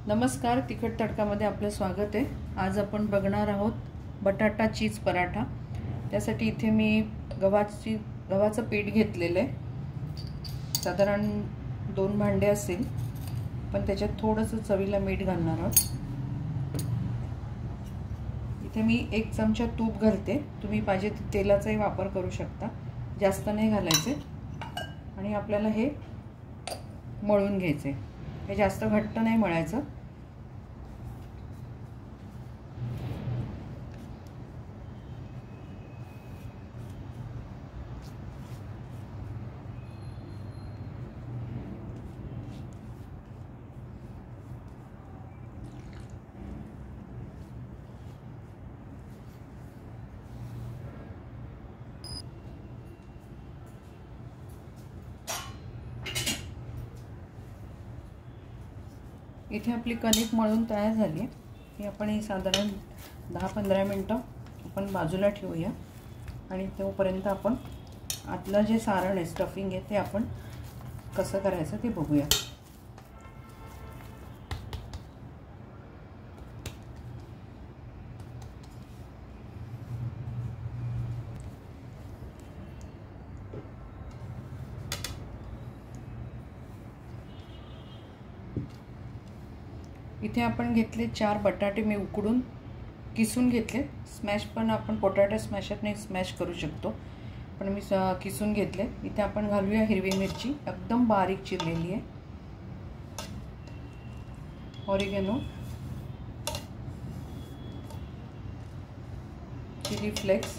नमस्कार, तिखट तडकामध्ये आपलं स्वागत आहे। आज आपण बघणार आहोत बटाटा चीज पराठा। त्यासाठी इथे मी गव्हाचं पीठ घेतलेलं आहे। साधारण 2 भांडे असतील, पण त्याच्यात थोडंसं चवीला मीठ घालणार आहोत। इथे मी 1 चमचा तूप घालते, तुम्ही पाहिजे तर तेलाचाही वापर करू शकता, जास्त नाही घालायचे। आणि आपल्याला हे मळून घ्यायचे, हे जास्त घट्ट नाही मळायचं। इथे आपली कणिक मळून तयार झाली आहे। ही आपण ही साधारण 10-15 मिनिटं आपण बाजूला ठेवूया आणि तोपर्यंत आपण आतलं जे सारण आहे, स्टफिंग आहे, ते आपण कसं करायचं ते बघूया। इथे आपण घेतले 4 बटाटे, मी उकडून किसून घेतले। स्मॅश पण आपण पोटॅटो स्मॅशरने स्मॅश करू शकतो, पण मी किसून घेतले। इथे आपण घालूया हिरवी मिरची, एकदम बारीक चिरलेली आहे, ऑरिगॅनो, चिली फ्लेक्स,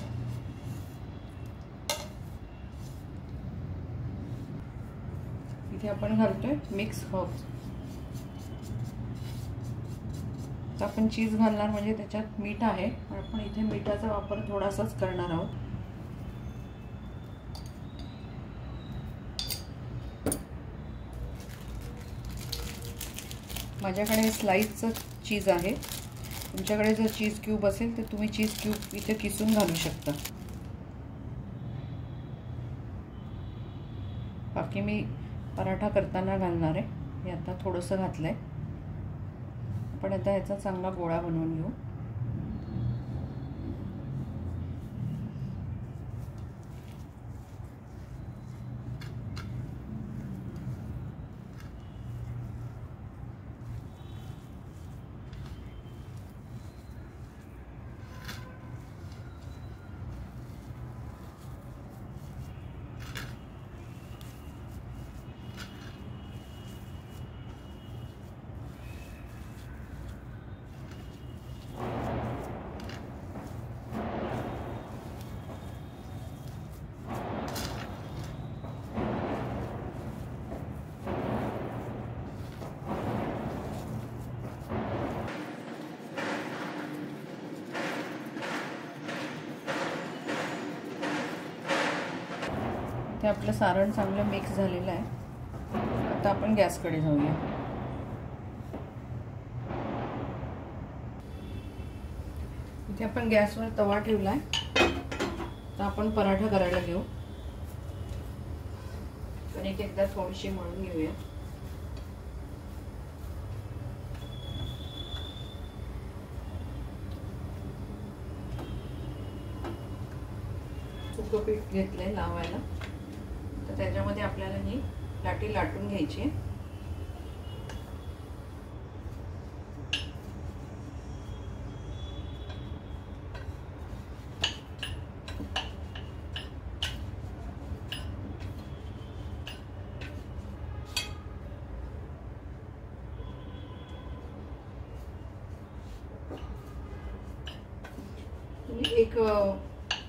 इथे आपण घालतोय मिक्स हर्ब्स। आपण चीज घालणार म्हणजे त्याच्यात मीठ आहे, आपण इथे मिठाचा वापर थोडासाच करणार आहोत। माझ्याकडे स्लाइसचं चीज आहे, तुमच्याकडे जर चीज क्यूब असेल तर तुम्ही चीज क्यूब इथे किसून घालू शकता। बाकी मी पराठा करताना घालणार आहे, हे आता थोडंसं घातलंय। आपण आता याचा चांगला गोळा बनवून घेऊ। ते आपलं सारण चांगलं मिक्स झालेलं आहे। आता आपण गॅसकडे जाऊया। इथे आपण गॅसवर तवा ठेवलाय, तर आपण पराठा करायला घेऊ। कणिक एकदा थोडीशी मळून घेऊया। सुकं पीठ घेतलंय लावायला, तर त्याच्यामध्ये आपल्याला ही लाटी लाटून घ्यायची आहे। तुम्ही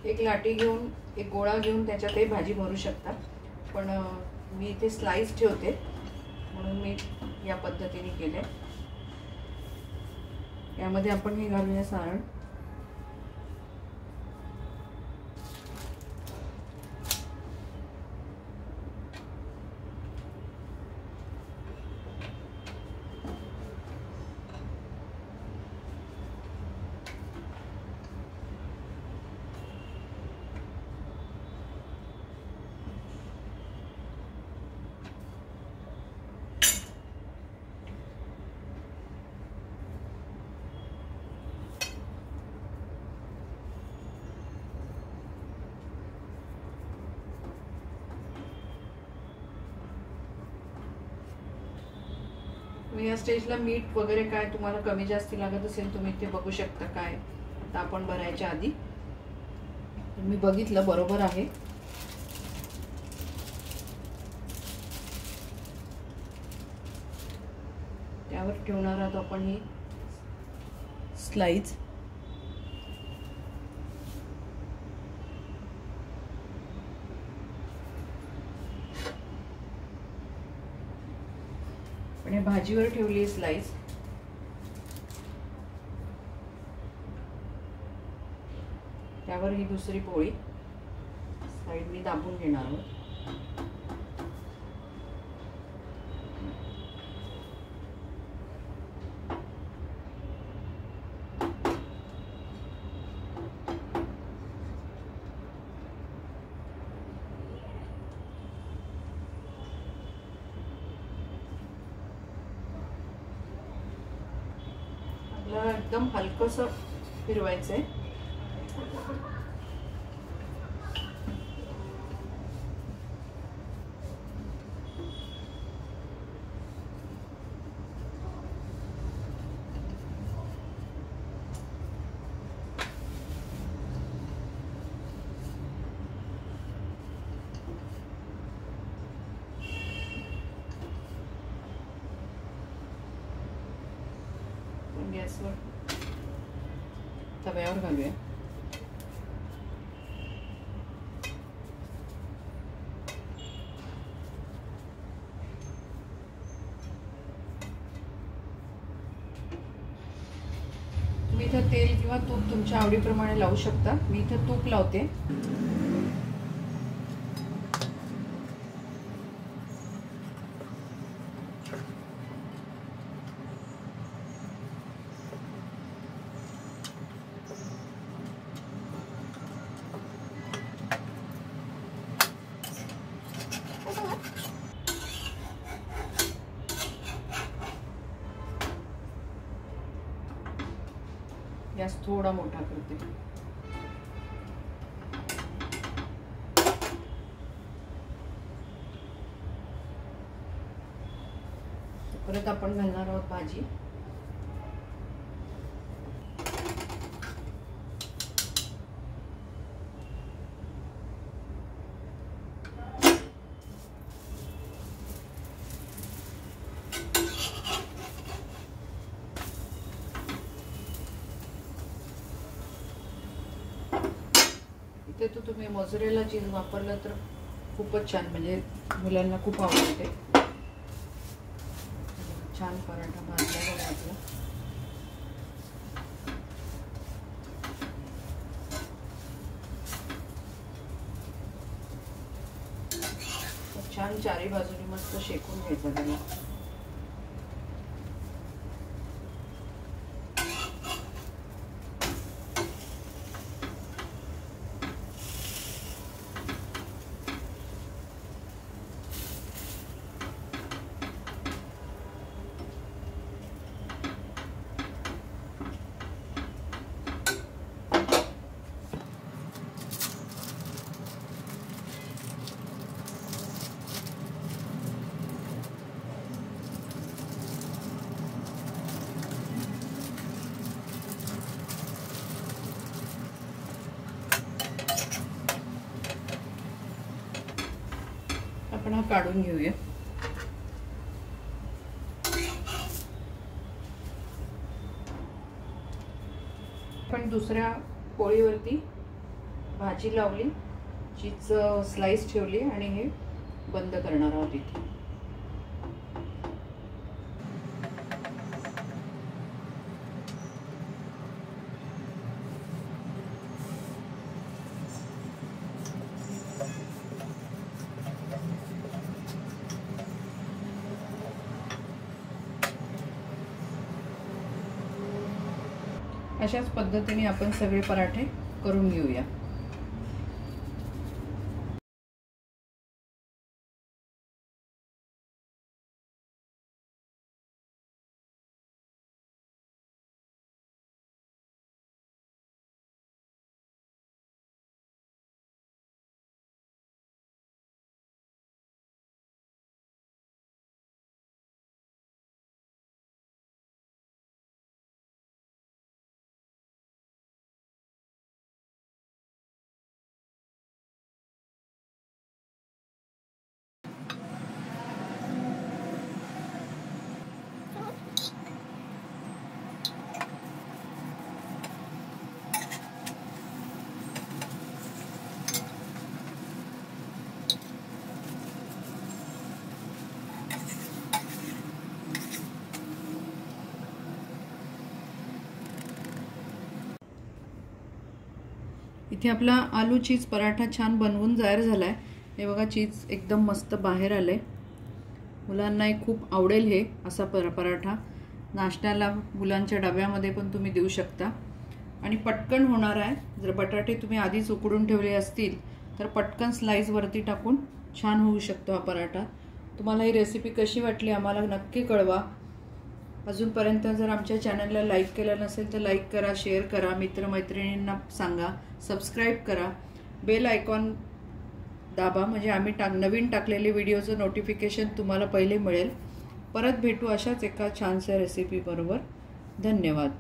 एक लाटी घेऊन, एक गोळा घेऊन त्याच्यातही भाजी भरू शकता, पण मी इथे स्लाइस ठेवते म्हणून मी या पद्धतीने केले। यामध्ये आपण हे घालूया सारण। या स्टेजला मीठ वगैरे काय तुम्हाला कमी जास्ती लागत असेल तुम्ही ते बघू शकता. काय तर आपण भरायच्या आधी मी बघितलं बरोबर आहे. त्यावर ठेवणार आहोत आपण ही स्लाइस. पण हे भाजीवर ठेवली स्लाइस. त्यावर ही दुसरी पोळी साईडनी दाबून घेणार आहोत. आपल्याला एकदम हलकंसं फिरवायचंय. गॅसवर तव्यावर घालूया. तुम्ही इथं तेल किंवा तूप तुमच्या आवडीप्रमाणे लावू शकता. मी इथं तूप लावते. गॅस थोडा मोठा करते. परत आपण घालणार आहोत भाजी. इथे तो तुम्ही मोझरेला चीज वापरलं तर खूपच छान, म्हणजे मुलांना खूप आवडते. छान पराठा भाजला बघा आपला. छान चारी बाजूनी मस्त शेकून घ्यायचा त्याला. आपण हा काढून घेऊया. पण दुसऱ्या पोळीवरती भाजी लावली, चीज स्लाइस ठेवली आणि हे बंद करणार आहोत इथे. अशाच पद्धतीने आपण सगळे पराठे करून घेऊया. इथे आपला आलू चीज पराठा छान बनवून तयार झाला आहे. हे बघा, चीज एकदम मस्त बाहेर आले. मुलांनाही खूप आवडेल हे असा पराठा. नाश्त्याला मुलांच्या डब्यामध्ये पण तुम्ही देऊ शकता आणि पटकन होणार आहे. जर बटाटे तुम्ही आधीच उकडून ठेवले असतील तर पटकन स्लाइस वरती टाकून छान होऊ शकतो हा पराठा. तुम्हाला ही रेसिपी कशी वाटली आम्हाला नक्की कळवा. अजूनपर्यंत जर आमच्या चॅनलला लाईक केलं नसेल तर लाईक करा, शेअर करा, मित्रमैत्रिणींना सांगा, सबस्क्राईब करा, बेल आयकॉन दाबा म्हणजे आम्ही नवीन टाकलेले व्हिडिओचं नोटिफिकेशन तुम्हाला पहिले मिळेल. परत भेटू अशाच एका छानशा रेसिपी बरोबर. धन्यवाद.